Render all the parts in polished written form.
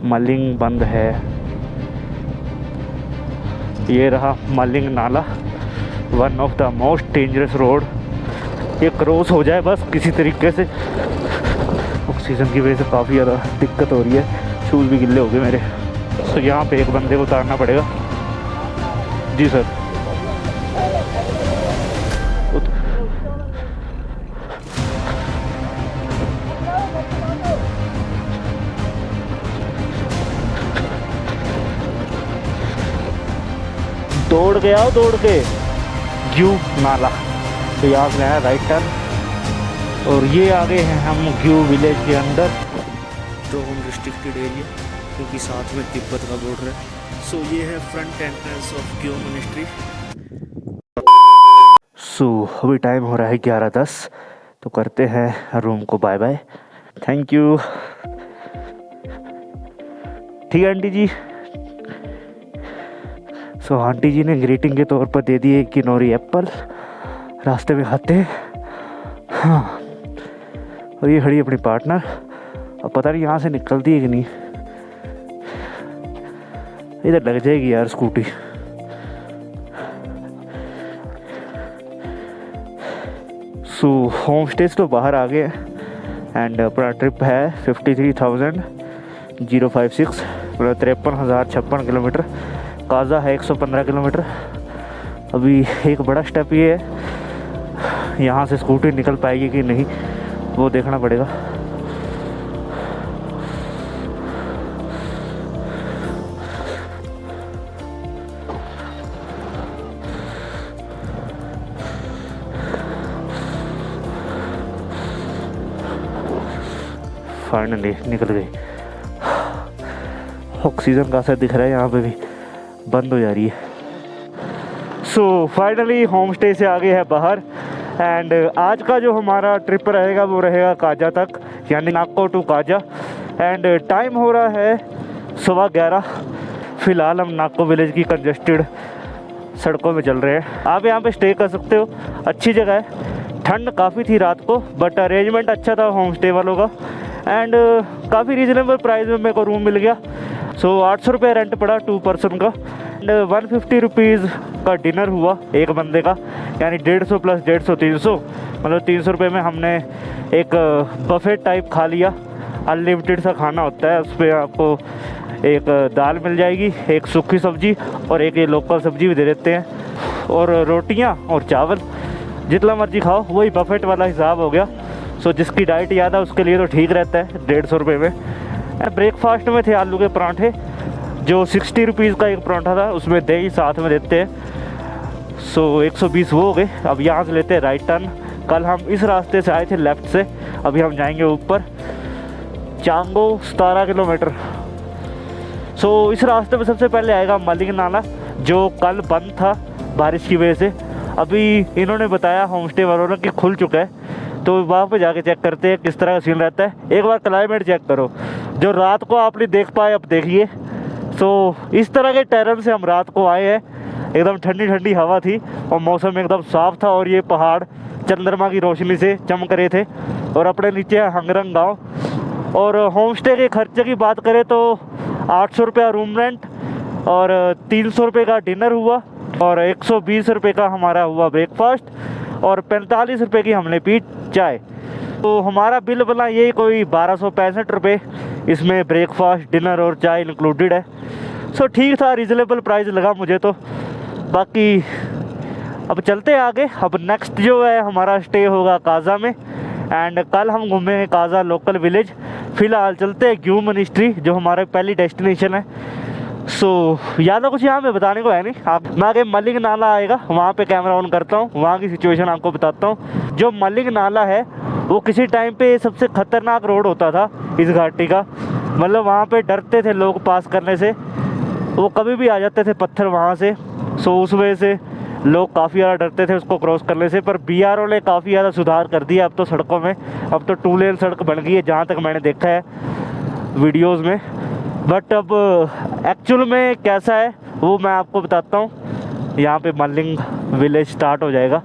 Mulling बंद है। ये रहा मलिंग नाला, one of the most dangerous road. ये क्रॉस हो जाए बस किसी तरीके से। ऑक्सीजन की वजह से काफ़ी ज़्यादा दिक्कत हो रही है, शूज़ भी गिल्ले हो गए मेरे। तो यहाँ पे एक बंदे को उतारना पड़ेगा। जी सर। दौड़ के आओ, दौड़ के ग्यू नाला। तो यहाँ से आया राइट टर्न और ये आगे हैं हम ग्यू विलेज के अंदर। तो हम रिस्ट्रिक्टेड एरिया क्योंकि साथ में तिब्बत का बॉर्डर है। सो ये है front entrance of Gue monastery. So अभी टाइम हो रहा है 11:10। तो करते हैं रूम को बाय बाय। Thank you. ठीक है आंटी जी। सो आंटी जी ने ग्रीटिंग के तौर पर दे दिए किनोरी एप्पल, रास्ते में खाते हैं। हाँ, और ये खड़ी अपनी पार्टनर। अब पता नहीं यहाँ से निकलती है कि नहीं, इधर लग जाएगी यार स्कूटी। सो होम स्टेज तो बाहर आ गए एंड अपना ट्रिप है 53,056, मतलब 53,056 किलोमीटर। काजा है 115 किलोमीटर। अभी एक बड़ा स्टेप ये है, यहाँ से स्कूटी निकल पाएगी कि नहीं वो देखना पड़ेगा। फाइनली निकल गई। ऑक्सीजन का असर दिख रहा है, यहाँ पे भी बंद हो जा रही है। सो फाइनली होम स्टे से आगे है बाहर एंड आज का जो हमारा ट्रिप रहेगा वो रहेगा काजा तक, यानी नाको टू काजा। एंड टाइम हो रहा है 11:15। फ़िलहाल हम नाको विलेज की कंजेस्टेड सड़कों में चल रहे हैं। आप यहाँ पे स्टे कर सकते हो, अच्छी जगह है। ठंड काफ़ी थी रात को बट अरेंजमेंट अच्छा था होम स्टे वालों का एंड काफ़ी रीजनेबल प्राइस में मेरे को रूम मिल गया। सो 800 रुपये रेंट पड़ा 2 पर्सन का एंड 150 रुपीज़ का डिनर हुआ एक बंदे का, यानी 150 प्लस 150 300, मतलब 300 रुपये में हमने एक बफेट टाइप खा लिया। अनलिमिटेड सा खाना होता है, उस पर आपको एक दाल मिल जाएगी, एक सूखी सब्जी और एक ये लोकल सब्जी भी दे देते हैं, और रोटियां और चावल जितना मर्जी खाओ, वही बफेट वाला हिसाब हो गया। सो जिसकी डाइट याद है उसके लिए तो ठीक रहता है 150 रुपये में। ब्रेकफास्ट में थे आलू के परांठे, जो 60 रुपीज़ का एक परांठा था, उसमें दही साथ में देते हैं। सो 120 वो हो गए। अब यहाँ से लेते हैं राइट टर्न। कल हम इस रास्ते से आए थे लेफ़्ट से, अभी हम जाएंगे ऊपर चांगो 17 किलोमीटर। सो इस रास्ते में सबसे पहले आएगा मलिंग नाला, जो कल बंद था बारिश की वजह से। अभी इन्होंने बताया होम स्टे वालों ने कि खुल चुका है, तो वहाँ पे जाके चेक करते हैं किस तरह का सीन रहता है। एक बार क्लाइमेट चेक करो, जो रात को आप नहीं देख पाए अब देखिए। सो इस तरह के टेरन से हम रात को आए हैं। एकदम ठंडी ठंडी हवा थी और मौसम एकदम साफ़ था, और ये पहाड़ चंद्रमा की रोशनी से चमक रहे थे। और अपने नीचे है हंगरंग गाँव। और होम स्टे के खर्चे की बात करें तो 800 रुपया रूम रेंट और 300 रुपये का डिनर हुआ, और 120 रुपये का हमारा हुआ ब्रेकफास्ट, और 45 रुपये की हमने पी चाय। तो हमारा बिल बना यही कोई 1265 रुपये, इसमें ब्रेकफास्ट डिनर और चाय इंक्लूडेड है। सो ठीक था, रीज़नेबल प्राइस लगा मुझे तो। बाकी अब चलते हैं आगे। अब नेक्स्ट जो है हमारा स्टे होगा काजा में एंड कल हम घूमेंगे काजा लोकल विलेज। फ़िलहाल चलते हैं ग्यू मिनिस्ट्री, जो हमारा पहली डेस्टिनेशन है। सो ज़्यादा कुछ यहाँ पे बताने को है नहीं। आप मैं आगे मलिंग नाला आएगा, वहाँ पे कैमरा ऑन करता हूँ, वहाँ की सिचुएशन आपको बताता हूँ। जो मलिंग नाला है वो किसी टाइम पे सबसे ख़तरनाक रोड होता था इस घाटी का, मतलब वहाँ पे डरते थे लोग पास करने से, वो कभी भी आ जाते थे पत्थर वहाँ से। सो उस वजह से लोग काफ़ी ज़्यादा डरते थे उसको क्रॉस करने से। पर BRO ने काफ़ी ज़्यादा सुधार कर दिया अब तो सड़कों में। अब तो 2 लेन सड़क बन गई है जहाँ तक मैंने देखा है वीडियोज़ में। बट अब एक्चुअल में कैसा है वो मैं आपको बताता हूँ। यहाँ पे मलिंग विलेज स्टार्ट हो जाएगा।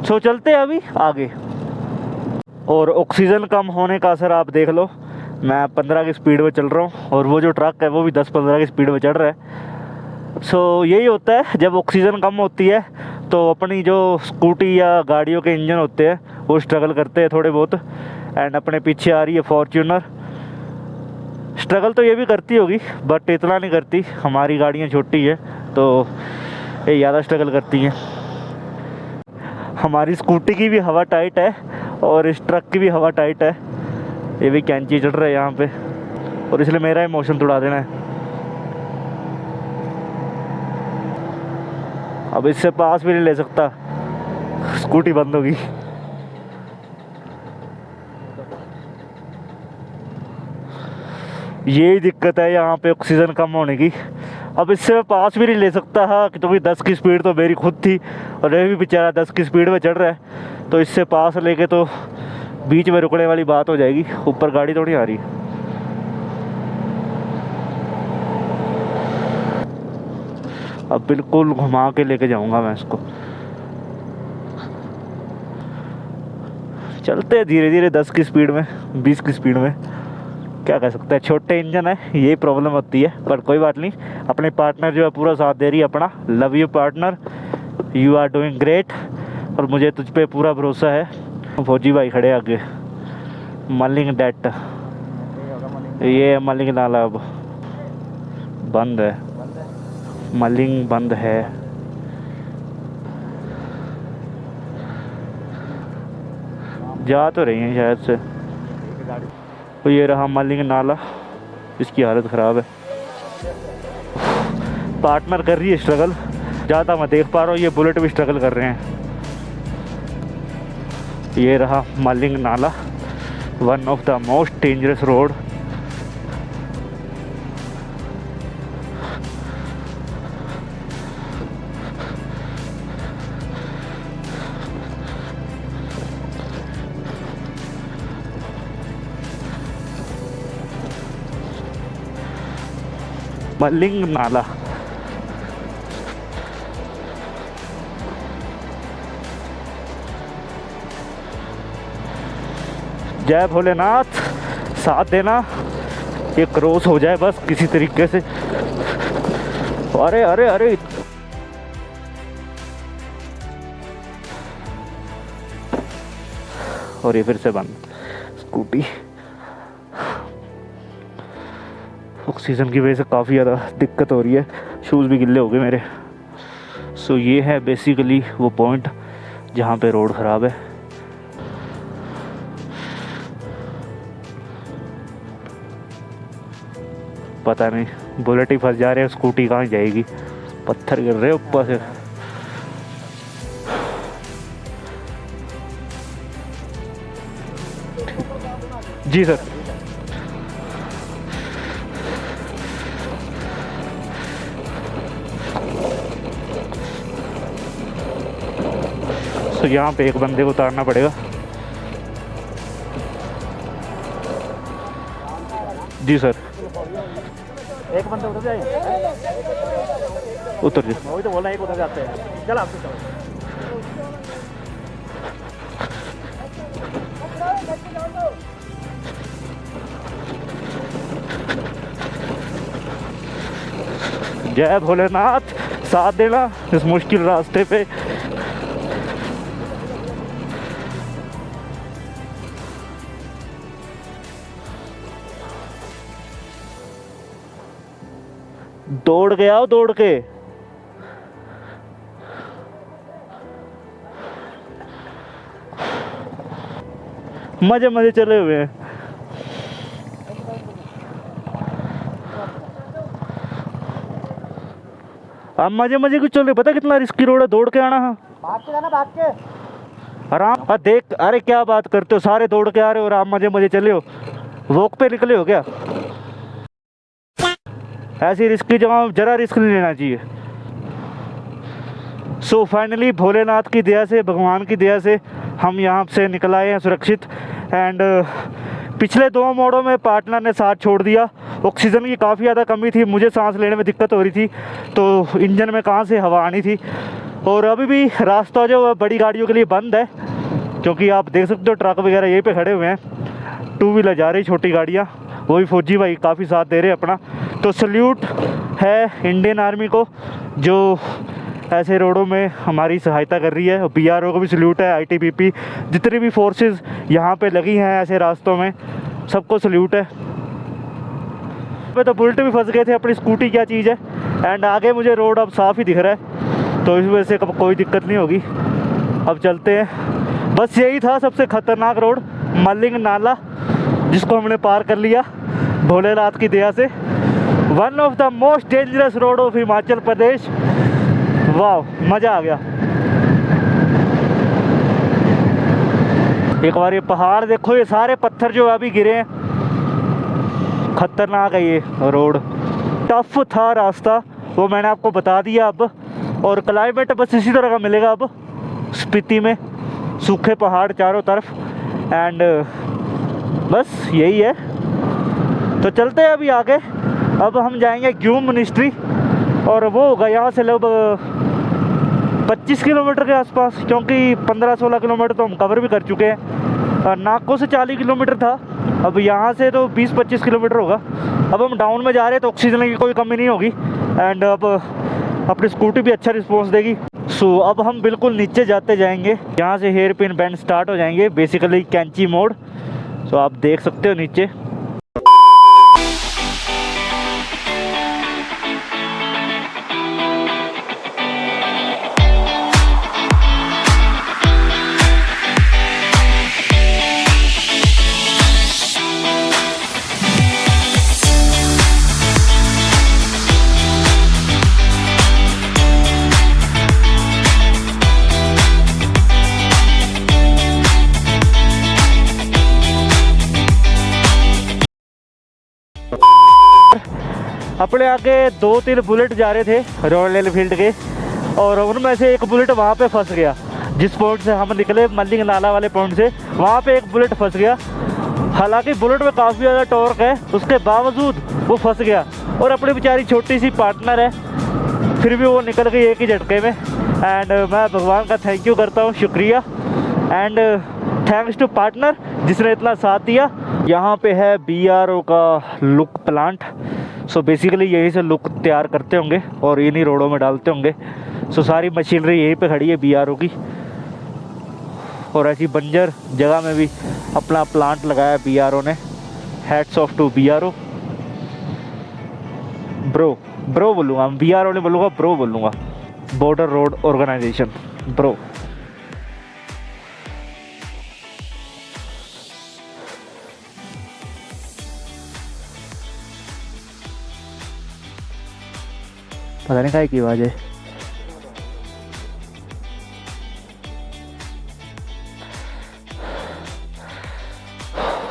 सो चलते हैं अभी आगे। और ऑक्सीजन कम होने का असर आप देख लो, मैं 15 की स्पीड में चल रहा हूँ और वो जो ट्रक है वो भी 10-15 की स्पीड में चढ़ रहा है। सो यही होता है जब ऑक्सीजन कम होती है तो अपनी जो स्कूटी या गाड़ियों के इंजन होते हैं वो स्ट्रगल करते हैं थोड़े बहुत। एंड अपने पीछे आ रही है फॉर्च्यूनर। स्ट्रगल तो ये भी करती होगी बट इतना नहीं करती, हमारी गाड़ियाँ छोटी है तो ये ज़्यादा स्ट्रगल करती हैं। हमारी स्कूटी की भी हवा टाइट है और इस ट्रक की भी हवा टाइट है। ये भी कैंची चढ़ रहा है यहाँ पे और इसलिए मेरा इमोशन उड़ा देना है। अब इससे पास भी नहीं ले सकता, स्कूटी बंद होगी। यही दिक्कत है यहाँ पे ऑक्सीजन कम होने की। अब इससे मैं पास भी नहीं ले सकता था क्योंकि 10 की स्पीड तो मेरी खुद थी और ये भी बेचारा 10 की स्पीड में चढ़ रहा है, तो इससे पास लेके तो बीच में रुकने वाली बात हो जाएगी। ऊपर गाड़ी थोड़ी आ रही। अब बिल्कुल घुमा के लेके जाऊंगा मैं इसको। चलते हैं धीरे धीरे 10 की स्पीड में, 20 की स्पीड में। क्या कह सकते हैं, छोटे इंजन है यही प्रॉब्लम होती है, पर कोई बात नहीं। अपने पार्टनर जो है पूरा साथ दे रही है अपना। Love you partner, you are doing great. और मुझे तुझ पे पूरा भरोसा है। फौजी भाई खड़े आगे। मलिंग डेट, ये मलिंग नाला अब बंद है, मलिंग बंद है। जा तो रही हैं शायद से। तो ये रहा मलिंग नाला, इसकी हालत ख़राब है। पार्टनर कर रही है स्ट्रगल, ज़्यादा मैं देख पा रहा हूँ। ये बुलेट भी स्ट्रगल कर रहे हैं। ये रहा मलिंग नाला, one of the most dangerous road. Mulling नाला। जय भोलेनाथ, साथ देना ये क्रॉस हो जाए बस किसी तरीके से। अरे अरे अरे, और ये फिर से बंद स्कूटी। ऑक्सीजन की वजह से काफ़ी ज़्यादा दिक्कत हो रही है, शूज़ भी गिल्ले हो गए मेरे। सो ये है बेसिकली वो पॉइंट जहाँ पे रोड ख़राब है। पता नहीं बुलेट ही फंस जा रहे हैं, स्कूटी कहाँ जाएगी। पत्थर गिर रहे ऊपर से। जी सर। तो यहाँ पे एक बंदे को उतारना पड़ेगा। जी सर। एक बंदे उधर जाए, उतर जी। वही तो बोला एक उधर जाते हैं। चल आपसे चलो। जय भोलेनाथ, साथ देना इस मुश्किल रास्ते पे। दौड़ के आओ, दौड़ के। मजे मजे चले हुए हैं। आप मजे मजे कुछ चल रहे, पता कितना रिस्की रोड है, दौड़ के आना है। भाग के जाना, भाग के आराम। देख, अरे क्या बात करते हो, सारे दौड़ के आ रहे हो और आप मजे मजे चले हो। वॉक पे निकले हो क्या? ऐसी रिस्की जगह जरा रिस्क नहीं लेना चाहिए। सो फाइनली भोलेनाथ की दया से, भगवान की दया से हम यहाँ से निकल आए हैं सुरक्षित। एंड पिछले 2 मोड़ों में पार्टनर ने साथ छोड़ दिया। ऑक्सीजन की काफ़ी ज़्यादा कमी थी, मुझे सांस लेने में दिक्कत हो रही थी, तो इंजन में कहाँ से हवा आनी थी। और अभी भी रास्ता जो बड़ी गाड़ियों के लिए बंद है, क्योंकि आप देख सकते हो ट्रक वगैरह यहीं पे खड़े हुए हैं। 2 व्हीलर जा रही, छोटी गाड़ियाँ, वो भी फौजी भाई काफ़ी साथ दे रहे हैं अपना। तो सल्यूट है इंडियन आर्मी को जो ऐसे रोडों में हमारी सहायता कर रही है, और BRO को भी सल्यूट है, ITBP जितनी भी फोर्सेस यहाँ पे लगी हैं ऐसे रास्तों में सबको सल्यूट है। मैं तो बुलेट भी फंस गए थे, अपनी स्कूटी क्या चीज़ है। एंड आगे मुझे रोड अब साफ़ ही दिख रहा है तो इस वजह से कोई दिक्कत नहीं होगी। अब चलते हैं। बस यही था सबसे ख़तरनाक रोड, मलिंग नाला, जिसको हमने पार कर लिया भोलेनाथ की दया से। One of the most dangerous road of Himachal Pradesh. वाह, मज़ा आ गया। एक बार ये पहाड़ देखो, ये सारे पत्थर जो अभी गिरे हैं, खतरनाक है ये रोड। टफ था रास्ता, वो मैंने आपको बता दिया अब। और क्लाइमेट बस इसी तरह का मिलेगा अब स्पीति में, सूखे पहाड़ चारों तरफ। एंड बस यही है। तो चलते हैं अभी आगे। अब हम जाएंगे ग्यूम मिनिस्ट्री, और वो होगा यहाँ से लगभग 25 किलोमीटर के आसपास, क्योंकि 15-16 किलोमीटर तो हम कवर भी कर चुके हैं। और नागो से 40 किलोमीटर था, अब यहाँ से तो 20-25 किलोमीटर होगा। अब हम डाउन में जा रहे हैं तो ऑक्सीजन की कोई कमी नहीं होगी। एंड अब अपनी स्कूटी भी अच्छा रिस्पॉन्स देगी। सो अब हम बिल्कुल नीचे जाते जाएंगे, यहाँ से हेयर पिन बैंड स्टार्ट हो जाएंगे, बेसिकली कैंची मोड। सो आप देख सकते हो नीचे। अपने आगे 2-3 बुलेट जा रहे थे रॉयल एनफील्ड के, और उनमें से एक बुलेट वहाँ पे फंस गया। जिस पॉइंट से हम निकले मलिंग नाला वाले पॉइंट से, वहाँ पे एक बुलेट फंस गया। हालांकि बुलेट में काफ़ी ज़्यादा टॉर्क है, उसके बावजूद वो फंस गया। और अपनी बेचारी छोटी सी पार्टनर है, फिर भी वो निकल गई एक ही झटके में। एंड मैं भगवान का थैंक यू करता हूँ, शुक्रिया। एंड थैंक्स टू पार्टनर जिसने इतना साथ दिया। यहाँ पे है BRO का लुक प्लांट। सो बेसिकली यहीं से लुक तैयार करते होंगे और इन्हीं रोडों में डालते होंगे। सो सारी मशीनरी यहीं पे खड़ी है BRO की, और ऐसी बंजर जगह में भी अपना प्लांट लगाया BRO ने। Hats off to BRO। Bro बोलूँगा, BRO नहीं बोलूँगा, ब्रो बोलूँगा। Border road organisation, bro. पता नहीं काय की आवाज़ है।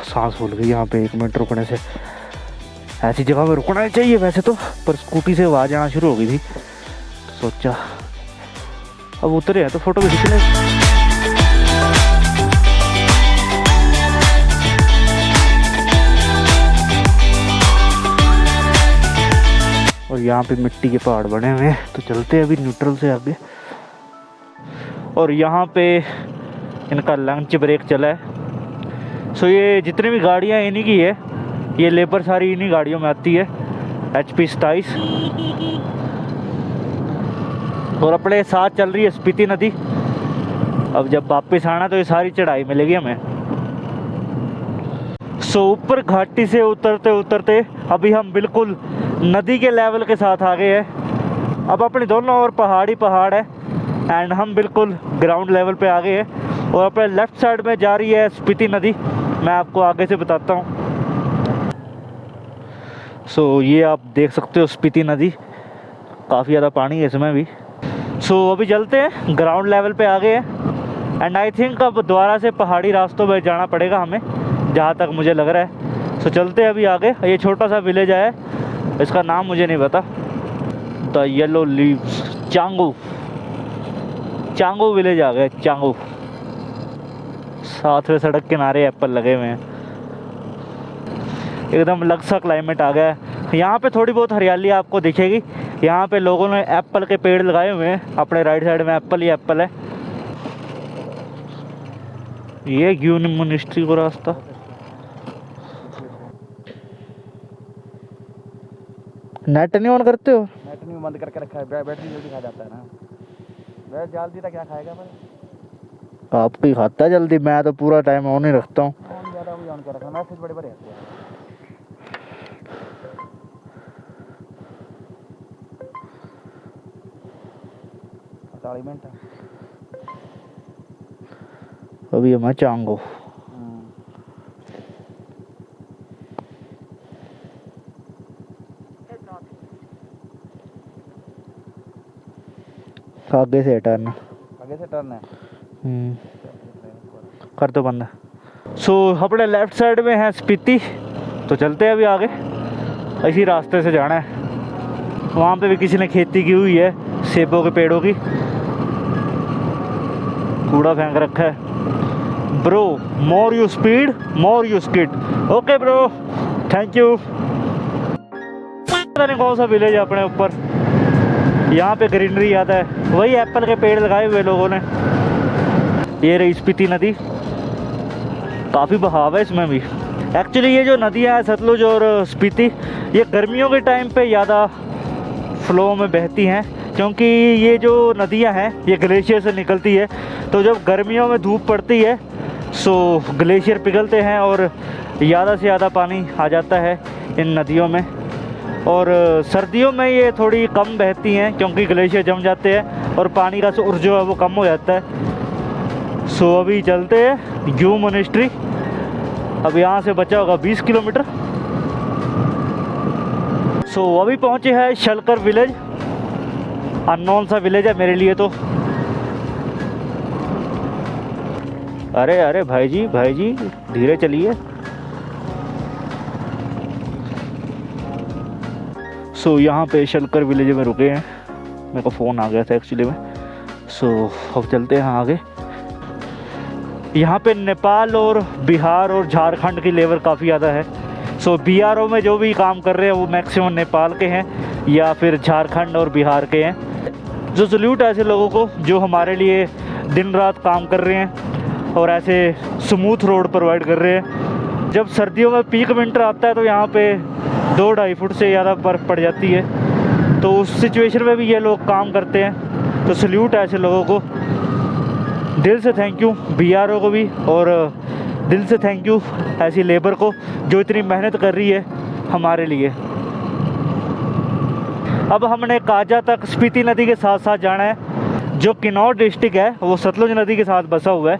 सांस फूल गई यहाँ पे 1 मिनट रुकने से। ऐसी जगह में रुकना ही चाहिए वैसे तो, पर स्कूटी से आवाज़ आना शुरू हो गई थी, सोचा अब उतरे हैं तो फोटो भी खींच लें। और यहाँ पे मिट्टी के पहाड़ बने हुए हैं, तो चलते हैं अभी न्यूट्रल से आगे। और यहाँ पे इनका लंच ब्रेक चला है। सो ये जितनी भी गाड़ियाँ इन्हीं की है, ये लेबर सारी इन्हीं गाड़ियों में आती है, HP 27। और अपने साथ चल रही है स्पीति नदी। अब जब वापस आना तो ये सारी चढ़ाई मिलेगी हमें। सो ऊपर घाटी से उतरते उतरते अभी हम बिल्कुल नदी के लेवल के साथ आ गए हैं। अब अपने दोनों ओर पहाड़ी पहाड़ है, एंड हम बिल्कुल ग्राउंड लेवल पे आ गए हैं। और अपने लेफ़्ट साइड में जा रही है स्पीति नदी, मैं आपको आगे से बताता हूँ। सो ये आप देख सकते हो स्पीति नदी, काफ़ी ज़्यादा पानी है इसमें भी। सो अभी चलते हैं, ग्राउंड लेवल पे आ गए हैं। एंड आई थिंक अब दोबारा से पहाड़ी रास्तों में जाना पड़ेगा हमें, जहाँ तक मुझे लग रहा है। सो चलते हैं अभी आगे। ये छोटा सा विलेज है, इसका नाम मुझे नहीं पता। The yellow leaves, Changu village आ गए, चांगू। साथ में सड़क किनारे एप्पल लगे हुए हैं, एकदम अलग सा क्लाइमेट आ गया है। यहाँ पे थोड़ी बहुत हरियाली आपको दिखेगी। यहाँ पे लोगों ने एप्पल के पेड़ लगाए हुए हैं, अपने राइट साइड में एप्पल ही एप्पल है। ये ग्यूम मिनिस्ट्री को रास्ता। नेट नहीं ऑन करते हो? नेट नहीं बंद करके रखा है, बैटरी जल्दी खा जाता है ना। वह जल्दी तक क्या खाएगा पर आपको ही खाता है जल्दी, मैं तो पूरा टाइम ऑन ही रखता हूँ। ऑन ज़्यादा भी ऑन कर रखा, मैसेज बड़े बड़े आते हैं। 40 मिनट अभी मैं चांगो आगे से टर्न। आगे से टर्न है। कर दो बंद। सो अपने लेफ्ट साइड में है स्पीति, तो चलते हैं अभी आगे। इसी रास्ते से जाना है। वहाँ पे भी किसी ने खेती की हुई है सेबों के पेड़ों की, कूड़ा फेंक रखा है। Bro more you speed more you skid. Okay bro, thank you. पता नहीं कौन सा विलेज है अपने ऊपर, यहाँ पे ग्रीनरी आता है, वही एप्पल के पेड़ लगाए हुए लोगों ने। ये रही स्पीति नदी, काफ़ी बहाव है इसमें भी। एक्चुअली ये जो नदियाँ हैं सतलुज और स्पीति, ये गर्मियों के टाइम पे ज़्यादा फ्लो में बहती हैं, क्योंकि ये जो नदियाँ हैं ये ग्लेशियर से निकलती है। तो जब गर्मियों में धूप पड़ती है सो ग्लेशियर पिघलते हैं और ज़्यादा से ज़्यादा पानी आ जाता है इन नदियों में। और सर्दियों में ये थोड़ी कम बहती हैं क्योंकि ग्लेशियर जम जाते हैं और पानी का सोर्स जो है वो कम हो जाता है। सो अभी चलते हैं ग्यू मोनेस्ट्री। अब यहाँ से बचा होगा 20 किलोमीटर। सो अभी पहुँचे हैं शलकर विलेज। अननोन सा विलेज है मेरे लिए तो। अरे अरे भाई जी धीरे चलिए। सो यहाँ पे शलकर विलेज में रुके हैं, मेरे को फ़ोन आ गया था एक्चुअली में। सो अब चलते हैं आगे। यहाँ पे नेपाल और बिहार और झारखंड की लेबर काफ़ी ज़्यादा है। सो बीआरओ में जो भी काम कर रहे हैं वो मैक्सिमम नेपाल के हैं या फिर झारखंड और बिहार के हैं। जो सल्यूट है ऐसे लोगों को जो हमारे लिए दिन रात काम कर रहे हैं और ऐसे स्मूथ रोड प्रोवाइड कर रहे हैं। जब सर्दियों में पीक विंटर आता है तो यहाँ पे 2-2.5 फुट से ज़्यादा बर्फ़ पड़ जाती है, तो उस सिचुएशन में भी ये लोग काम करते हैं। तो सल्यूट है ऐसे लोगों को, दिल से थैंक यू बीआरओ को भी, और दिल से थैंक यू ऐसी लेबर को जो इतनी मेहनत कर रही है हमारे लिए। अब हमने काजा तक स्पीति नदी के साथ साथ जाना है। जो किन्नौर डिस्ट्रिक्ट है वो सतलुज नदी के साथ बसा हुआ है,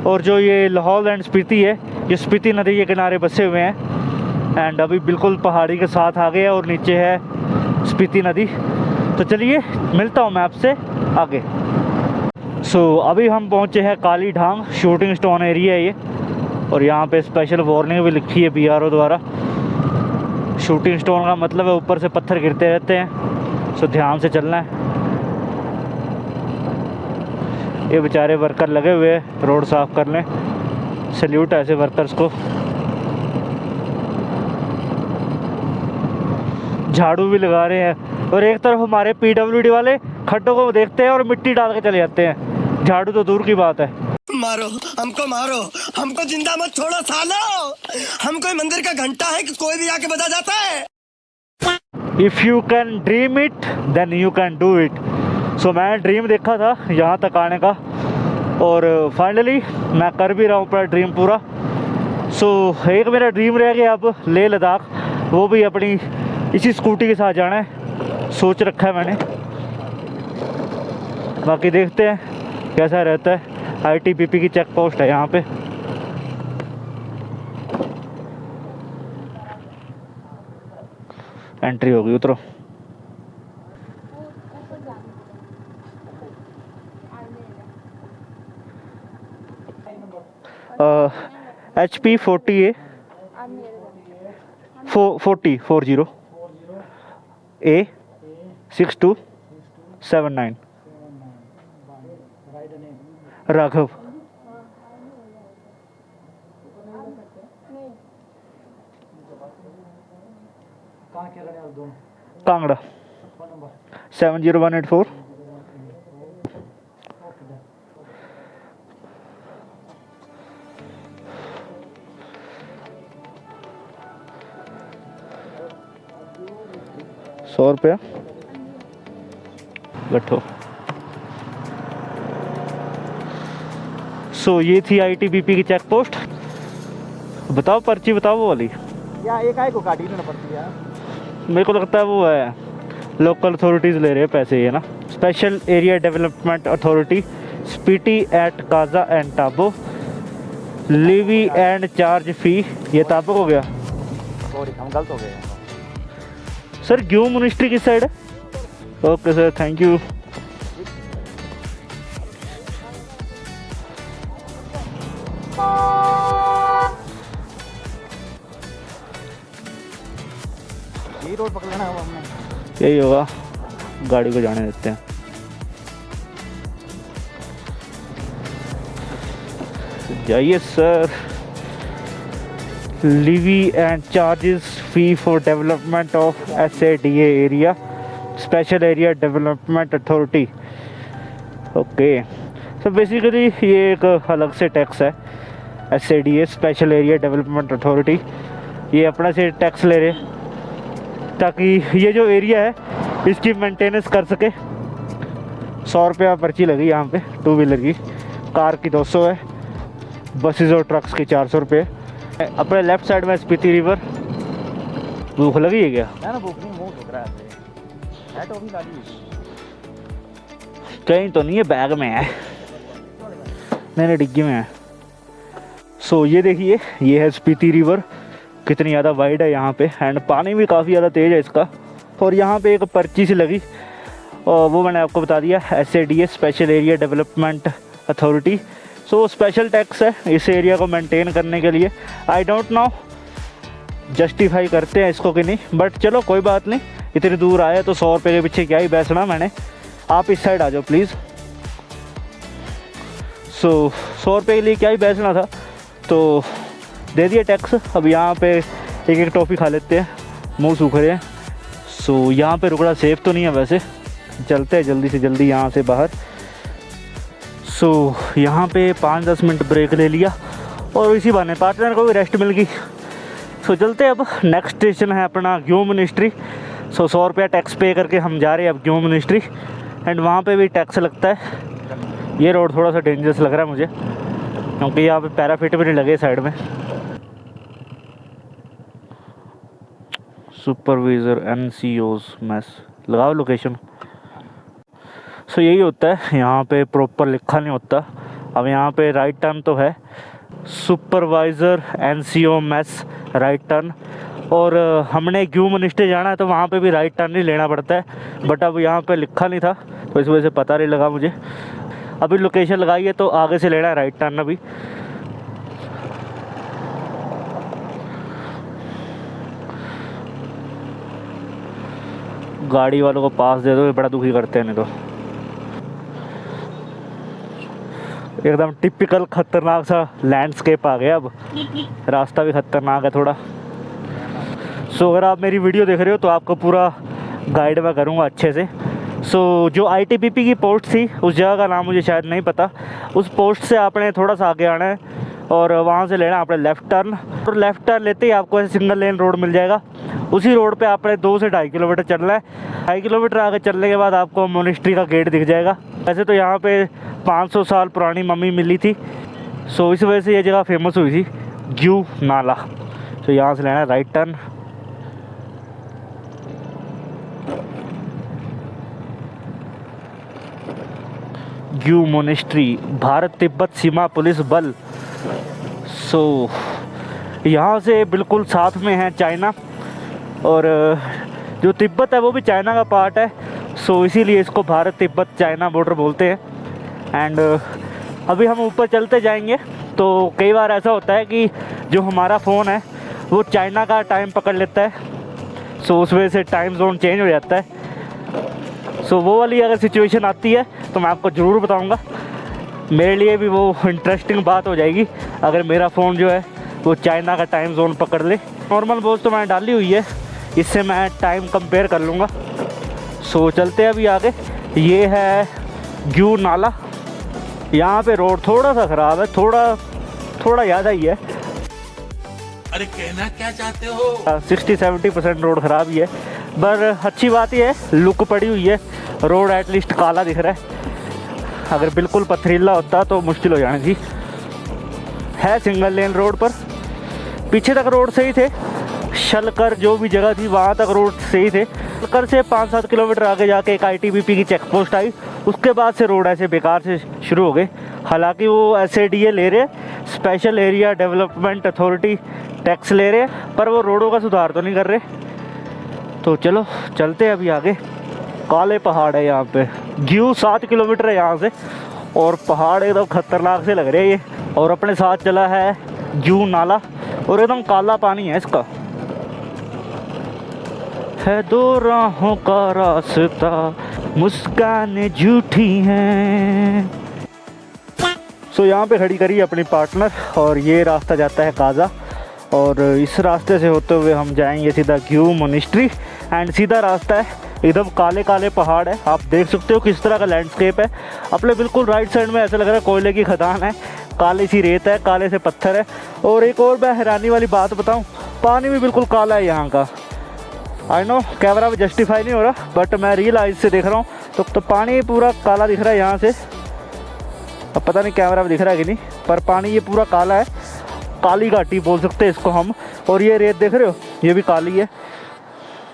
और जो ये लाहौल एंड स्पीति है ये स्पीति नदी के किनारे बसे हुए हैं। एंड अभी बिल्कुल पहाड़ी के साथ आ गए और नीचे है स्पीति नदी। तो चलिए मिलता हूँ मैं आपसे आगे। सो अभी हम पहुँचे हैं काली ढांग, शूटिंग स्टोन एरिया है ये, और यहाँ पे स्पेशल वार्निंग भी लिखी है बीआरओ द्वारा। शूटिंग स्टोन का मतलब है ऊपर से पत्थर गिरते रहते हैं, सो ध्यान से चलना है। ये बेचारे वर्कर लगे हुए हैं रोड साफ करने, सल्यूट ऐसे वर्कर्स को। झाड़ू भी लगा रहे हैं, और एक तरफ हमारे पीडब्ल्यूडी वाले खड्डों को देखते हैं और मिट्टी डाल के चले जाते हैं। झाड़ू तो दूर की बात है। मारो, हमको जिंदा मत छोड़ो सालो। हम कोई मंदिर का घंटा है कि कोई भी आके बजा जाता है। If you can dream it then you can do it. So मैं ड्रीम देखा था यहाँ तक आने का, और फाइनली मैं कर भी रहा हूँ अपना ड्रीम पूरा। सो एक मेरा ड्रीम रह गया अब लेह लद्दाख, वो भी अपनी इसी स्कूटी के साथ जाना है, सोच रखा है मैंने। बाकी देखते हैं कैसा रहता है। आईटीबीपी की चेक पोस्ट है यहाँ पे। एंट्री होगी, उतरो। HP 40A 40 A 6279 Raghav. Kangra 70184। 100 रुपया बैठो। सो ये थी ITBP की चेक पोस्ट। बताओ पर्ची बताओ वो वाली। या एक आए को काटी ना पड़ती है। मेरे को लगता है वो है लोकल अथॉरिटीज़ ले रहे हैं पैसे, ये ना। Special area development authority Spiti at Kaza and Tabo, levy and charge fee. ये टाबो हो गया सॉरी हम गलत हो गए हैं। सर। ग्यू मिनिस्ट्री किस साइड है? Okay sir, thank you. ये रोड पकड़ लेना हमने। यही होगा, गाड़ी को जाने देते हैं। जाइए sir. Levi and charges fee for development of SADA area, special area development authority. Okay, so basically ये एक अलग से टैक्स है। SADA special area development authority, ये अपने से टैक्स ले रहे ताकि ये जो एरिया है इसकी मेंटेनेंस कर सके। 100 रुपया पर्ची लगी यहाँ पे 2 व्हीलर की, कार की 200 है, बसेस और ट्रक्स की 400 रुपये। अपने लेफ्ट साइड में स्पीति रिवर। भूख लगी है क्या? ना भूख नहीं, मुंह दुख रहा है तो भी लाली। कहीं तो नहीं है, बैग में है। नहीं डिग्गी में है। सो ये देखिए, ये है स्पीति रिवर। कितनी ज़्यादा वाइड है यहाँ पे, एंड पानी भी काफ़ी ज़्यादा तेज़ है इसका। और यहाँ पे एक पर्ची सी लगी, और वो मैंने आपको बता दिया, SADA special area development authority. So special tax है इस एरिया को मेंटेन करने के लिए। आई डोंट नो जस्टिफाई करते हैं इसको कि नहीं, बट चलो कोई बात नहीं। इतनी दूर आए तो 100 रुपये के पीछे क्या ही बैठना मैंने। आप इस साइड आ जाओ प्लीज़। सो 100 रुपये के लिए क्या ही बैठना था, तो दे दिया टैक्स। अब यहाँ पे एक एक टॉफ़ी खा लेते हैं, मुंह सूख रहे हैं। सो यहाँ पे रुकना सेफ तो नहीं है वैसे, चलते हैं जल्दी से जल्दी यहाँ से बाहर। सो यहाँ पे 5-10 मिनट ब्रेक ले लिया और इसी बहाने पार्टनर को भी रेस्ट मिल गई। सो चलते हैं। अब नेक्स्ट स्टेशन है अपना ग्यू मिनिस्ट्री। सो 100 रुपया टैक्स पे करके हम जा रहे हैं अब ग्यू मिनिस्ट्री, एंड वहाँ पे भी टैक्स लगता है। ये रोड थोड़ा सा डेंजरस लग रहा है मुझे, क्योंकि यहाँ पे पैराफिट भी नहीं लगे साइड में। सुपरवाइज़र NCOs मैस लगाओ लोकेशन। सो यही होता है, यहाँ पे प्रॉपर लिखा नहीं होता। अब यहाँ पे राइट टर्न तो है, supervisor NCO mess right turn. और हमने ग्यू मिनिस्ट्री जाना है तो वहाँ पे भी राइट टर्न ही लेना पड़ता है, बट अब यहाँ पे लिखा नहीं था तो इस वजह से पता नहीं लगा मुझे। अभी लोकेशन लगाई है तो आगे से लेना है राइट टर्न अभी। गाड़ी वालों को पास दे दो, ये बड़ा दुखी करते हैं नहीं तो। एकदम टिपिकल खतरनाक सा लैंडस्केप आ गया। अब रास्ता भी खतरनाक है थोड़ा। सो अगर आप मेरी वीडियो देख रहे हो तो आपको पूरा गाइड मैं करूँगा अच्छे से। सो जो ITBP की पोस्ट थी उस जगह का नाम मुझे शायद नहीं पता। उस पोस्ट से आपने थोड़ा सा आगे आना है और वहाँ से लेना आपने लेफ़्ट टर्न। और लेफ़्ट टर्न लेते ही आपको ऐसे सिंगल लेन रोड मिल जाएगा। उसी रोड पे आपने 2 से 2.5 किलोमीटर चलना है। 2.5 किलोमीटर आगे चलने के बाद आपको मोनेस्ट्री का गेट दिख जाएगा। वैसे तो यहाँ पे 500 साल पुरानी मम्मी मिली थी, सो इस वजह से ये जगह फेमस हुई थी, ग्यू नाला। तो यहाँ से लेना है right turn. Gue monastery, Bharat Tibet सीमा पुलिस बल। सो यहाँ से बिल्कुल साथ में है चाइना, और जो तिब्बत है वो भी चाइना का पार्ट है। सो इसीलिए इसको भारत तिब्बत चाइना बॉर्डर बोलते हैं। एंड अभी हम ऊपर चलते जाएंगे तो कई बार ऐसा होता है कि जो हमारा फ़ोन है वो चाइना का टाइम पकड़ लेता है, सो उस वजह से टाइम जोन चेंज हो जाता है। सो वो वाली अगर सिचुएशन आती है तो मैं आपको ज़रूर बताऊंगा। मेरे लिए भी वो इंटरेस्टिंग बात हो जाएगी अगर मेरा फ़ोन जो है वो चाइना का टाइम जोन पकड़ ले। नॉर्मल वॉच तो मैंने डाली हुई है, इससे मैं टाइम कंपेयर कर लूँगा। सो चलते हैं अभी आगे। ये है ग्यू नाला। यहाँ पे रोड थोड़ा सा ख़राब है, थोड़ा ज़्यादा ही है। अरे कहना क्या चाहते हो? 60-70% रोड ख़राब ही है, पर अच्छी बात ये है लुक पड़ी हुई है, रोड एटलीस्ट काला दिख रहा है। अगर बिल्कुल पथरीला होता तो मुश्किल हो जानी थी। है सिंगल लेन रोड, पर पीछे तक रोड सही थे। शलकर जो भी जगह थी वहाँ तक रोड सही थे। शलकर से 5-7 किलोमीटर आगे जाके एक ITBP की चेक पोस्ट आई, उसके बाद से रोड ऐसे बेकार से शुरू हो गए। हालांकि वो SADA ले रहे, special area development authority tax ले रहे, पर वो रोडों का सुधार तो नहीं कर रहे। तो चलो चलते हैं अभी आगे। काले पहाड़ है यहाँ पे, व्यू 7 किलोमीटर है यहाँ से, और पहाड़ एकदम खतरनाक से लग रहे हैं ये। और अपने साथ चला है जू नाला, और एकदम काला पानी है इसका। है दो राहों का रास्ता, मुस्कानें झूठी हैं। सो यहाँ पे खड़ी करी अपनी पार्टनर, और ये रास्ता जाता है काजा, और इस रास्ते से होते हुए हम जाएंगे सीधा क्यू मोनेस्ट्री। एंड सीधा रास्ता है, एकदम काले काले पहाड़ है, आप देख सकते हो किस तरह का लैंडस्केप है। अपने बिल्कुल राइट साइड में ऐसा लग रहा है कोयले की खदान है, काली सी रेत है, काले से पत्थर है। और एक और मैं हैरानी वाली बात बताऊं, पानी भी बिल्कुल काला है यहाँ का। आई नो कैमरा में जस्टिफाई नहीं हो रहा, बट मैं रियल आइज से देख रहा हूँ तो पानी पूरा काला दिख रहा है यहाँ से। अब पता नहीं कैमरा में दिख रहा है कि नहीं, पर पानी ये पूरा काला है, काली घाटी बोल सकते हैं इसको हम। और ये रेत देख रहे हो, ये भी काली है।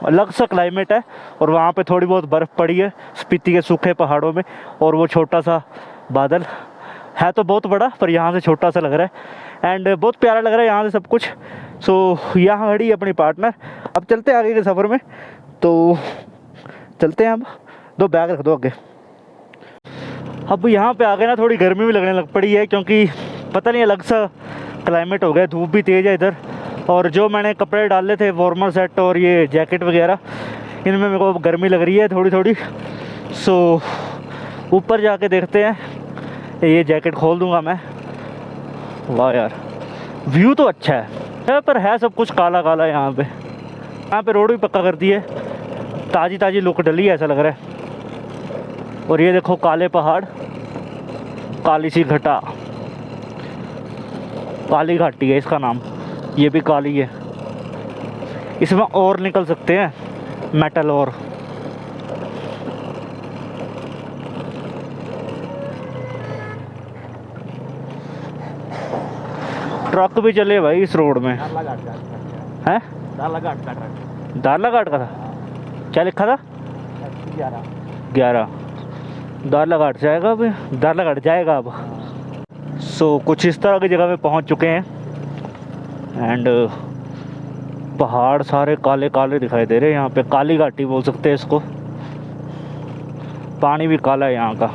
अलग सा क्लाइमेट है, और वहाँ पे थोड़ी बहुत बर्फ़ पड़ी है स्पीति के सूखे पहाड़ों में। और वो छोटा सा बादल है तो बहुत बड़ा, पर यहाँ से छोटा सा लग रहा है। एंड बहुत प्यारा लग रहा है यहाँ से सब कुछ। सो यहाँ खड़ी अपनी पार्टनर। अब चलते हैं आगे के सफ़र में, तो चलते हैं। अब 2 बैग रख दो आगे। अब यहाँ पे आगे ना थोड़ी गर्मी भी लगने लग पड़ी है, क्योंकि पता नहीं अलग सा क्लाइमेट हो गया, धूप भी तेज़ है इधर। और जो मैंने कपड़े डाले थे वार्मर सेट और ये जैकेट वगैरह, इनमें मेरे को गर्मी लग रही है थोड़ी थोड़ी। सो ऊपर जाके देखते हैं। ये जैकेट खोल दूंगा मैं। वाह यार, व्यू तो अच्छा है, पर है सब कुछ काला काला यहाँ पे। यहाँ पे रोड भी पक्का कर दी है, ताज़ी ताज़ी लुक डली है ऐसा लग रहा है। और ये देखो काले पहाड़, काली सी घटा, काली घाटी है इसका नाम। ये भी काली है, इसमें और निकल सकते हैं मेटल। और ट्रक भी चले भाई इस रोड में। हैं? दारलाघाट का था? क्या लिखा था? 11 दारलाघाट जाएगा अब, दारलाघाट जाएगा अब। सो कुछ इस तरह की जगह पे पहुंच चुके हैं। एंड पहाड़ सारे काले काले दिखाई दे रहे हैं यहाँ पे, काली घाटी बोल सकते हैं इसको। पानी भी काला है यहाँ का।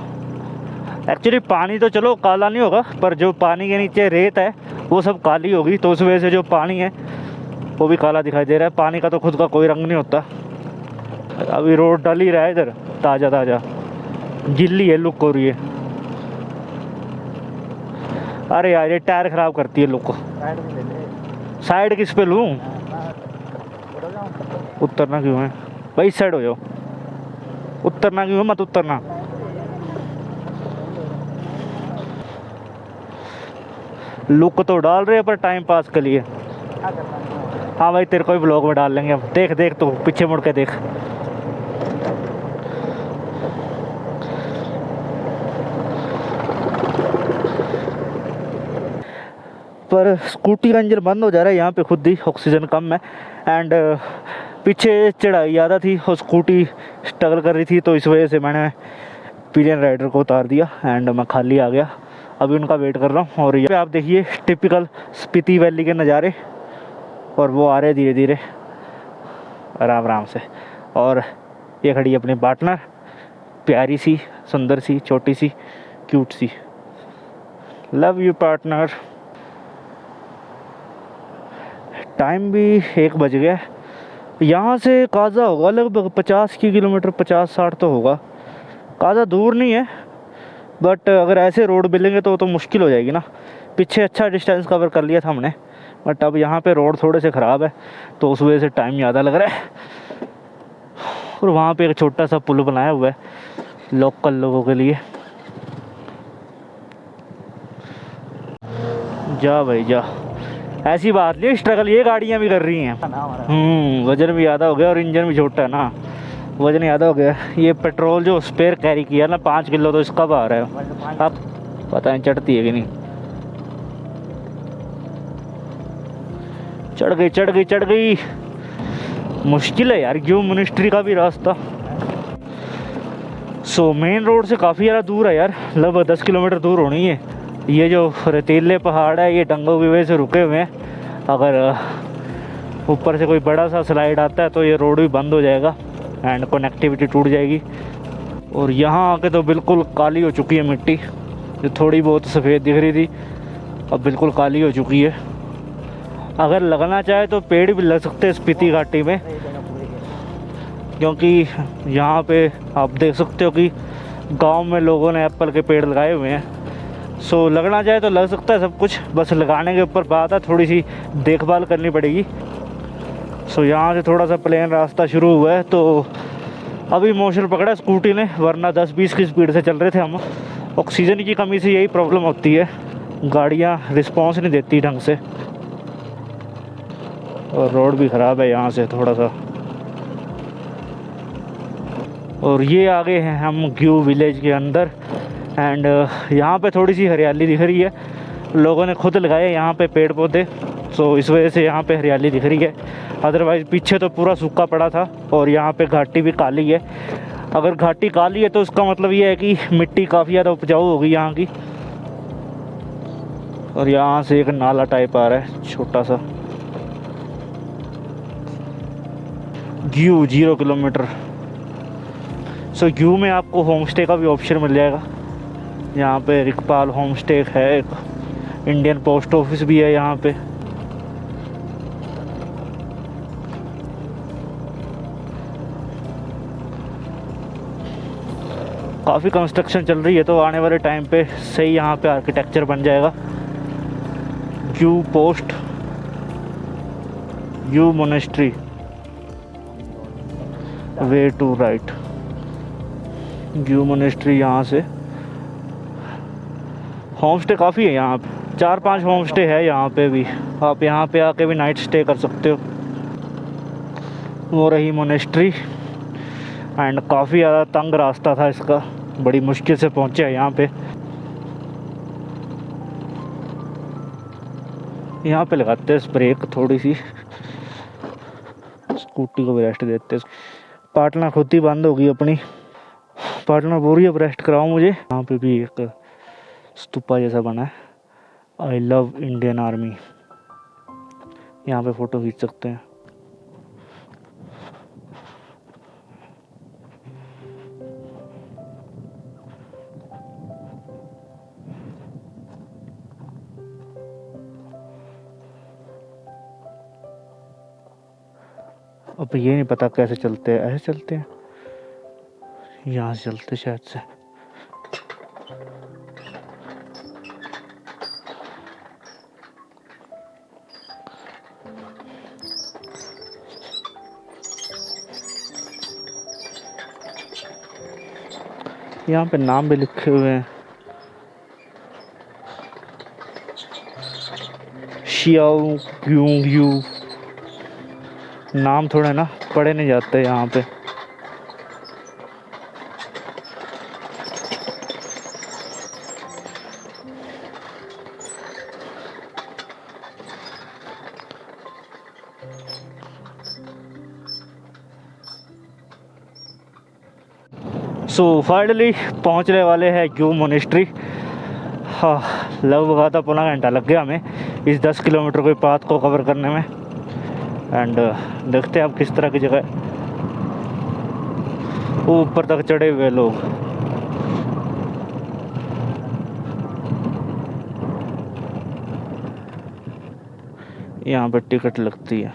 एक्चुअली पानी तो चलो काला नहीं होगा, पर जो पानी के नीचे रेत है वो सब काली होगी, तो उस वजह से जो पानी है वो भी काला दिखाई दे रहा है। पानी का तो खुद का कोई रंग नहीं होता। अभी रोड डल ही रहा है इधर, ताज़ा ताज़ा गिल्ली है, लुक हो रही है। अरे यार ये टायर ख़राब करती है लुक को। साइड किस पे लूँ? उतरना क्यों है भाई? इस साइड हो जाओ। उतरना क्यों है? मत उतरना। लुक तो डाल रहे हैं पर टाइम पास के लिए। हाँ भाई तेरे को भी ब्लॉग में डाल लेंगे अब। देख देख तो पीछे मुड़ के देख। पर स्कूटी का इंजन बंद हो जा रहा है यहाँ पे, खुद ही ऑक्सीजन कम है। एंड पीछे चढ़ाई ज़्यादा थी और स्कूटी स्ट्रगल कर रही थी, तो इस वजह से मैंने पिलियन राइडर को उतार दिया एंड मैं खाली आ गया। अभी उनका वेट कर रहा हूँ। और ये आप देखिए टिपिकल स्पीति वैली के नज़ारे, और वो आ रहे धीरे धीरे आराम आराम से। और ये खड़ी अपनी पार्टनर, प्यारी सी, सुंदर सी, छोटी सी, क्यूट सी। Love you partner. टाइम भी 1 बज गया। यहाँ से काजा होगा लगभग 50 किलोमीटर, 50-60 तो होगा। काजा दूर नहीं है, बट अगर ऐसे रोड मिलेंगे तो मुश्किल हो जाएगी ना। पीछे अच्छा डिस्टेंस कवर कर लिया था हमने, बट अब यहाँ पे रोड थोड़े से ख़राब है, तो उस वजह से टाइम ज़्यादा लग रहा है। और वहाँ पे एक छोटा सा पुल बनाया हुआ है लोकल लोगों के लिए। जा भाई जा, ऐसी बात नहीं, स्ट्रगल ये गाड़ियाँ भी कर रही हैं। वजन भी ज़्यादा हो गया और इंजन भी छोटा है ना, वजन ज़्यादा हो गया। ये पेट्रोल जो स्पेयर कैरी किया ना 5 किलो, तो इसका बाहर है। अब पता नहीं चढ़ती है कि नहीं। चढ़ गई। मुश्किल है यार क्यों मिनिस्ट्री का भी रास्ता। सो मेन रोड से काफ़ी ज़्यादा दूर है यार, लगभग 10 किलोमीटर दूर होनी है। ये जो रेतीले पहाड़ है ये टंगों की वजह से रुके हुए हैं। अगर ऊपर से कोई बड़ा सा स्लाइड आता है तो ये रोड भी बंद हो जाएगा एंड कनेक्टिविटी टूट जाएगी। और यहाँ आके तो बिल्कुल काली हो चुकी है मिट्टी, जो थोड़ी बहुत सफ़ेद दिख रही थी अब बिल्कुल काली हो चुकी है। अगर लगना चाहे तो पेड़ भी लग सकते हैं स्पीति घाटी में, क्योंकि यहाँ पे आप देख सकते हो कि गांव में लोगों ने एप्पल के पेड़ लगाए हुए हैं। सो लगना चाहे तो लग सकता है सब कुछ, बस लगाने के ऊपर बात है, थोड़ी सी देखभाल करनी पड़ेगी। सो यहाँ से थोड़ा सा प्लेन रास्ता शुरू हुआ है, तो अभी मोशन पकड़ा स्कूटी ने, वरना 10-20 की स्पीड से चल रहे थे हम। ऑक्सीजन की कमी से यही प्रॉब्लम होती है, गाड़ियाँ रिस्पॉन्स नहीं देती ढंग से। और रोड भी ख़राब है यहाँ से थोड़ा सा। और ये आगे हैं हम ग्यू विलेज के अंदर एंड यहाँ पे थोड़ी सी हरियाली दिख रही है, लोगों ने खुद लगाए यहाँ पे पेड़ पौधे, सो इस वजह से यहाँ पे हरियाली दिख रही है। अदरवाइज़ पीछे तो पूरा सूखा पड़ा था और यहाँ पे घाटी भी काली है। अगर घाटी काली है तो उसका मतलब ये है कि मिट्टी काफ़ी ज़्यादा उपजाऊ होगी यहाँ की। और यहाँ से एक नाला टाइप आ रहा है छोटा सा। ग्यू 0 किलोमीटर। सो ग्यू में आपको होम स्टे का भी ऑप्शन मिल जाएगा। यहाँ पे रिकपाल होम स्टे है, एक इंडियन पोस्ट ऑफिस भी है यहाँ पे। काफ़ी कंस्ट्रक्शन चल रही है, तो आने वाले टाइम पे सही यहाँ पे आर्किटेक्चर बन जाएगा। Gue post, Gue monastery, way to right. Gue monastery यहाँ से। होम स्टे काफ़ी है यहाँ पे, 4-5 होम स्टे है यहाँ पे भी। आप यहाँ पे आके भी नाइट स्टे कर सकते हो। वो रही मोनेस्ट्री एंड काफ़ी ज़्यादा तंग रास्ता था इसका, बड़ी मुश्किल से पहुँचे हैं यहाँ पे। यहाँ पे लगाते हैं ब्रेक थोड़ी सी, स्कूटी को भी रेस्ट देते हैं। पाटना खुद ही बंद होगी अपनी, पाटना बोल रही है अब रेस्ट कराओ मुझे। यहाँ पे भी एक स्तूपा जैसा बना है, आई लव इंडियन आर्मी। यहाँ पे फ़ोटो खींच सकते हैं। अब ये नहीं पता कैसे चलते हैं, ऐसे चलते हैं, यहाँ से चलते शायद से। यहाँ पे नाम भी लिखे हुए हैं, शियाओ क्यूंग यू। नाम थोड़े ना पढ़े नहीं जाते यहाँ पे। सो फाइनली पहुँचने वाले हैं ग्यू मोनेस्ट्री। हाँ, लगभग आधा पौना घंटा लग गया हमें इस 10 किलोमीटर के पाथ को कवर करने में। एंड देखते हैं अब किस तरह की जगह है। ऊपर तक चढ़े हुए लोग। यहाँ पर टिकट लगती है।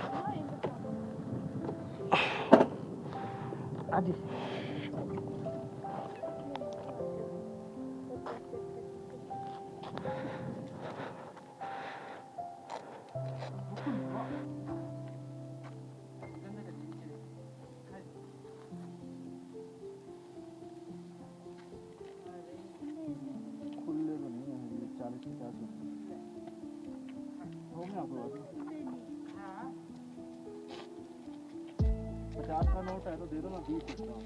50 का नोट है तो दे दो, मैं 20 देता हूँ।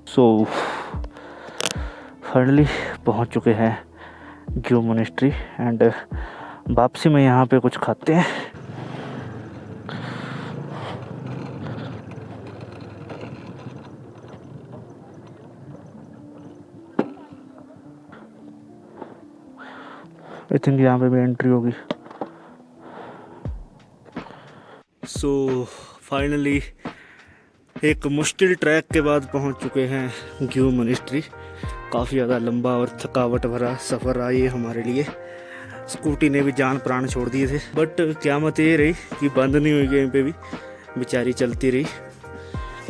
सो फाइनली पहुंच चुके हैं ग्यू मोनेस्ट्री एंड वापसी में यहाँ पे कुछ खाते हैं। आई थिंक यहाँ पे भी एंट्री होगी। सो फाइनली एक मुश्किल ट्रैक के बाद पहुंच चुके हैं ग्यू मोनेस्ट्री। काफ़ी ज़्यादा लंबा और थकावट भरा सफ़र रहा ये हमारे लिए। स्कूटी ने भी जान प्राण छोड़ दिए थे, बट क़यामत ये रही कि बंद नहीं हुई कहीं पे भी, बेचारी चलती रही।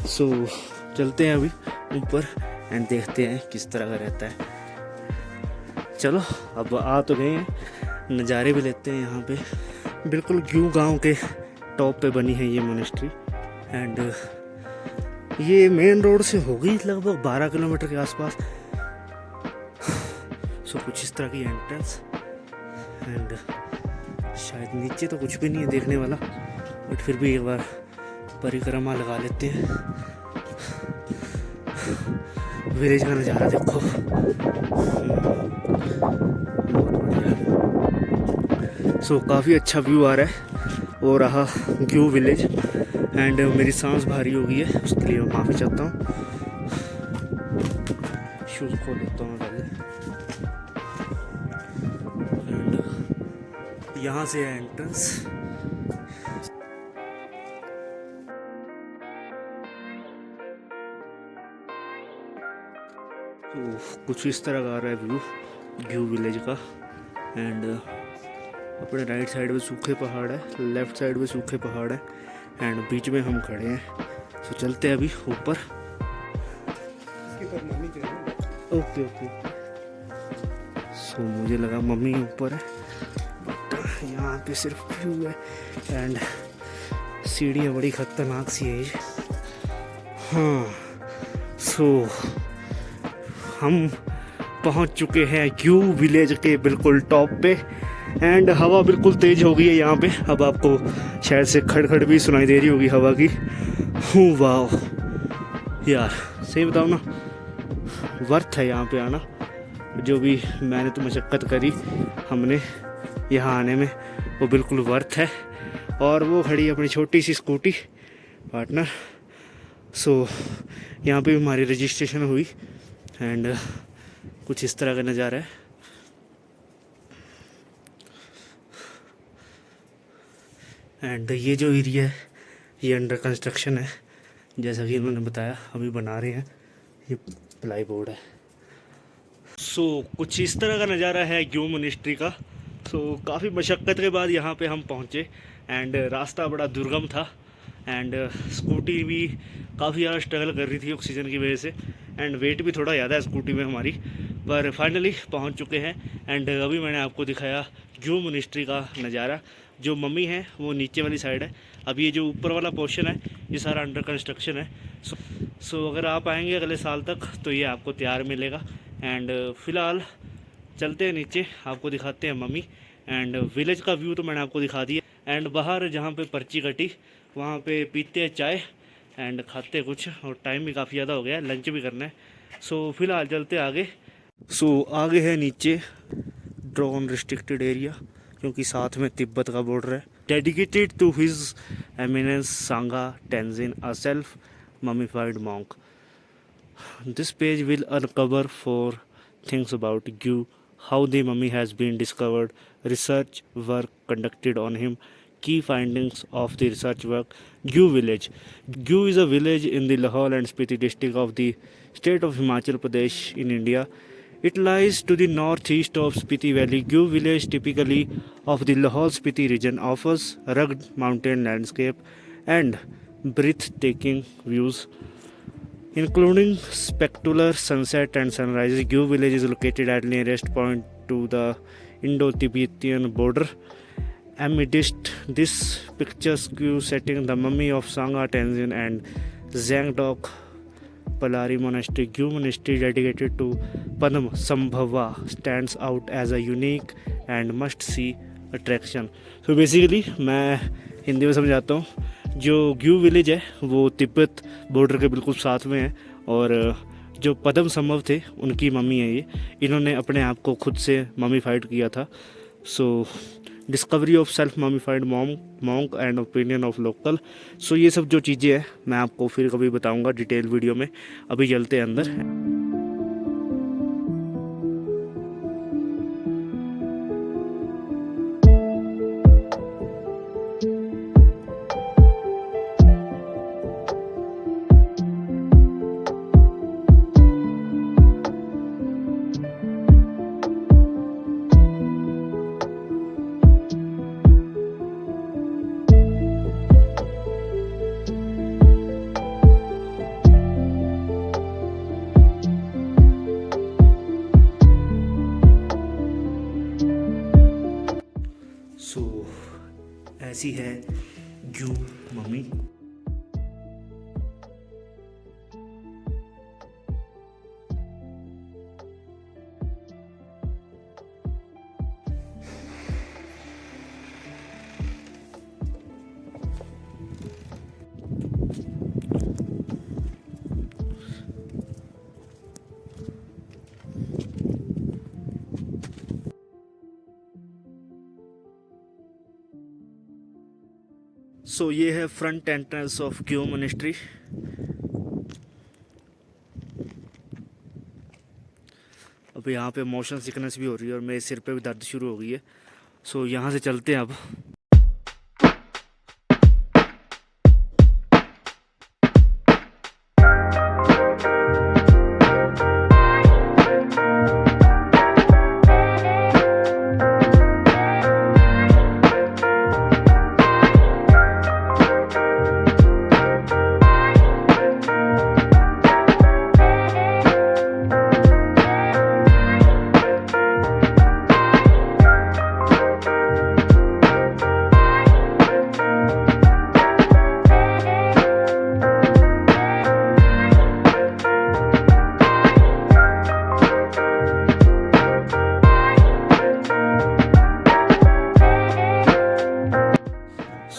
सो चलते हैं अभी ऊपर एंड देखते हैं किस तरह का रहता है। चलो अब आ तो गए हैं, नज़ारे भी लेते हैं यहाँ पे। बिल्कुल ग्यू गांव के टॉप पे बनी है ये मोनेस्ट्री एंड ये मेन रोड से होगी लगभग 12 किलोमीटर के आसपास। सो कुछ इस तरह की एंट्रेंस एंड शायद नीचे तो कुछ भी नहीं है देखने वाला, बट फिर भी एक बार परिक्रमा लगा लेते हैं। विलेज का नज़ारा देखो, बहुत बढ़िया। सो काफ़ी अच्छा व्यू आ रहा है। वो रहा ग्यू विलेज एंड मेरी सांस भारी हो गई है, उसके लिए माफ़ी चाहता हूँ। शूज़ खोल लेता हूँ पहले एंड यहाँ से है एंट्रेंस। तो कुछ इस तरह का आ रहा है व्यू ग्यू विलेज का एंड अपने राइट साइड में सूखे पहाड़ है, लेफ्ट साइड में सूखे पहाड़ है एंड बीच में हम खड़े हैं। तो चलते हैं अभी ऊपर। Okay okay. सो मुझे लगा मम्मी ऊपर है, बट यहाँ पे सिर्फ व्यू है एंड सीढ़ियाँ बड़ी खतरनाक सी है ये। हाँ, सो हम पहुँच चुके हैं ग्यू विलेज के बिल्कुल टॉप पे एंड हवा बिल्कुल तेज़ हो गई है यहाँ पे। अब आपको शायद से खड़खड़ भी सुनाई दे रही होगी हवा की। वाह यार, सही बताऊँ ना, वर्थ है यहाँ पे आना। जो भी मेहनत मशक्क़त करी हमने यहाँ आने में, वो बिल्कुल वर्थ है। और वो खड़ी अपनी छोटी सी स्कूटी पार्टनर। सो यहाँ पे हमारी रजिस्ट्रेशन हुई एंड कुछ इस तरह का नज़ारा है। एंड ये जो एरिया है ये अंडर कंस्ट्रक्शन है, जैसा कि इन्होंने बताया अभी बना रहे हैं। ये प्लाई बोर्ड है। सो कुछ इस तरह का नज़ारा है ग्यू मोनेस्ट्री का। सो काफ़ी मशक्क़त के बाद यहाँ पे हम पहुँचे एंड रास्ता बड़ा दुर्गम था एंड स्कूटी भी काफ़ी ज़्यादा स्ट्रगल कर रही थी ऑक्सीजन की वजह से एंड वेट भी थोड़ा ज़्यादा है स्कूटी में हमारी, पर फाइनली पहुँच चुके हैं। एंड अभी मैंने आपको दिखाया ग्यू मोनेस्ट्री का नज़ारा। जो मम्मी है वो नीचे वाली साइड है, अब ये जो ऊपर वाला पोर्शन है ये सारा अंडर कंस्ट्रक्शन है। सो अगर आप आएंगे अगले साल तक तो ये आपको तैयार मिलेगा। एंड फ़िलहाल चलते हैं नीचे, आपको दिखाते हैं मम्मी एंड विलेज का व्यू तो मैंने आपको दिखा दिया। एंड बाहर जहाँ पे पर्ची कटी वहाँ पे पीते हैं चाय एंड खाते कुछ, और टाइम भी काफ़ी ज़्यादा हो गया है, लंच भी करना है। सो फिलहाल चलते आगे। सो आगे है नीचे ड्रोन रिस्ट्रिक्टेड एरिया, क्योंकि साथ में तिब्बत का बॉर्डर है। Dedicated to his eminence Sangha Tenzin, a self mummified monk. This page will uncover 4 things about Gyu, how the mummy has been discovered, research work conducted on him, key findings of the research work. Gyu village. Gyu is a village in the Lahaul and Spiti district of the state of Himachal Pradesh in India. It lies to the northeast of Spiti Valley. Gyu village, typically of the Lahaul Spiti region, offers rugged mountain landscape and breathtaking views. including spectacular sunset and sunrise. Gyu village is located at nearest point to the Indo-Tibetan border. Amidst this picturesque setting, the mummy of Sangha Tenzin and Zangdok Palari Monastery, Gyu Monastery dedicated to Padma Sambhava, stands out as a unique and must-see attraction. So basically मैं हिंदी में समझाता हूँ. जो Gue village है वो Tibet border के बिल्कुल साथ में है और जो पद्म संभव थे उनकी मम्मी है ये. इन्होंने अपने आप को खुद से ममीफाइड किया था. So discovery of self mummified monk and opinion of local. So ये सब जो चीज़ें हैं मैं आपको फिर कभी बताऊंगा डिटेल वीडियो में. अभी चलते हैं अंदर. सो ऐसी है ग्यू मम्मी. सो ये है front entrance of Gue monastery. अब यहाँ पे मोशन सिकनेस भी हो रही है और मेरे सिर पे भी दर्द शुरू हो गई है. सो यहाँ से चलते हैं अब.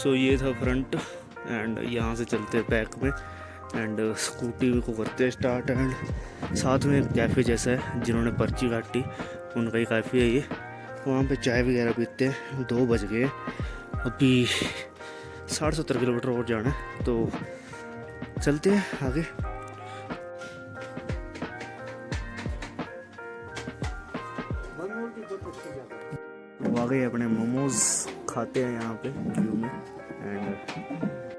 सो ये था फ्रंट एंड यहाँ से चलते हैं बैक में एंड स्कूटी को करते हैं स्टार्ट. एंड साथ में एक कैफ़े जैसा है, जिन्होंने पर्ची काटी उनका ही काफ़ी है ये. वहाँ पे चाय वगैरह पीते हैं. 2 बज गए, अभी 60-70 किलोमीटर और जाना है तो चलते हैं आगे. वो आ गए अपने मोमोज खाते हैं यहाँ पे ग्यू में. एंड